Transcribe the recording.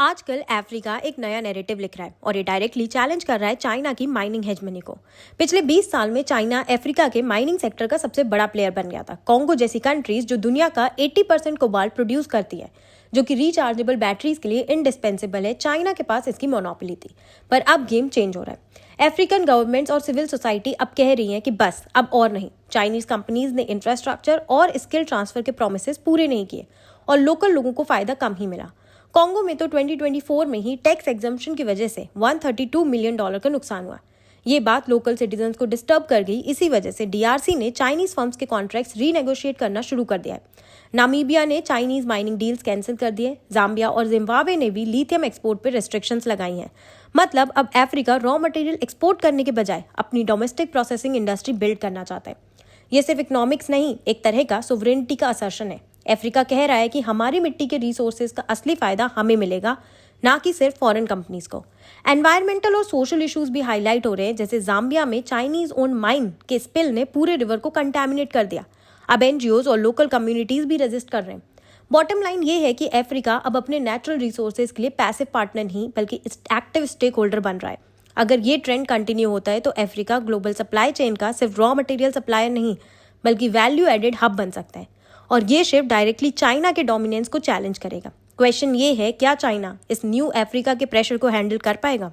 आजकल अफ्रीका एक नया नैरेटिव लिख रहा है और ये डायरेक्टली चैलेंज कर रहा है चाइना की माइनिंग हेजमनी को। पिछले 20 साल में चाइना अफ्रीका के माइनिंग सेक्टर का सबसे बड़ा प्लेयर बन गया था। कॉन्गो जैसी कंट्रीज जो दुनिया का 80% कोबाल्ट प्रोड्यूस करती है, जो कि रिचार्जेबल बैटरीज के लिए इंडिस्पेंसिबल है, चाइना के पास इसकी मोनोपोली थी। पर अब गेम चेंज हो रहा है। अफ्रीकन गवर्नमेंट्स और सिविल सोसाइटी अब कह रही हैं कि बस अब और नहीं। चाइनीज कंपनीज ने इंफ्रास्ट्रक्चर और स्किल ट्रांसफर के प्रोमिसेस पूरे नहीं किए और लोकल लोगों को फायदा कम ही मिला। कॉन्गो में तो 2024 में ही टैक्स एग्जम्पशन की वजह से $132 मिलियन का नुकसान हुआ। ये बात लोकल सिटीजन्स को डिस्टर्ब कर गई। इसी वजह से डीआरसी ने चाइनीज फर्म्स के कॉन्ट्रैक्ट्स रीनेगोशिएट करना शुरू कर दिया है। नामीबिया ने चाइनीज माइनिंग डील्स कैंसिल कर दिए। जाम्बिया और जिम्बाब्वे ने भी लिथियम एक्सपोर्ट पर रेस्ट्रिक्शंस लगाई हैं। मतलब अब अफ्रीका रॉ मटेरियल एक्सपोर्ट करने के बजाय अपनी डोमेस्टिक प्रोसेसिंग इंडस्ट्री बिल्ड करना चाहता है। ये सिर्फ इकोनॉमिक्स नहीं, एक तरह का सोवरेनिटी का असर्शन है। अफ्रीका कह रहा है कि हमारी मिट्टी के रिसोर्सेज का असली फायदा हमें मिलेगा, ना कि सिर्फ फॉरेन कंपनीज को। एनवायरमेंटल और सोशल इश्यूज भी हाईलाइट हो रहे हैं, जैसे जाम्बिया में चाइनीज ओन माइन के स्पिल ने पूरे रिवर को कंटेमिनेट कर दिया। अब एनजीओज और लोकल कम्युनिटीज भी रेजिस्ट कर रहे हैं। बॉटम लाइन ये है कि अफ्रीका अब अपने नेचुरल रिसोर्सेज के लिए पैसिव पार्टनर नहीं बल्कि एक्टिव स्टेक होल्डर बन रहा है। अगर ये ट्रेंड कंटिन्यू होता है तो अफ्रीका ग्लोबल सप्लाई चेन का सिर्फ रॉ मटेरियल सप्लायर नहीं बल्कि वैल्यू एडेड हब बन सकता है। और ये शिफ्ट डायरेक्टली चाइना के डोमिनेंस को चैलेंज करेगा। क्वेश्चन ये है, क्या चाइना इस न्यू अफ्रीका के प्रेशर को हैंडल कर पाएगा?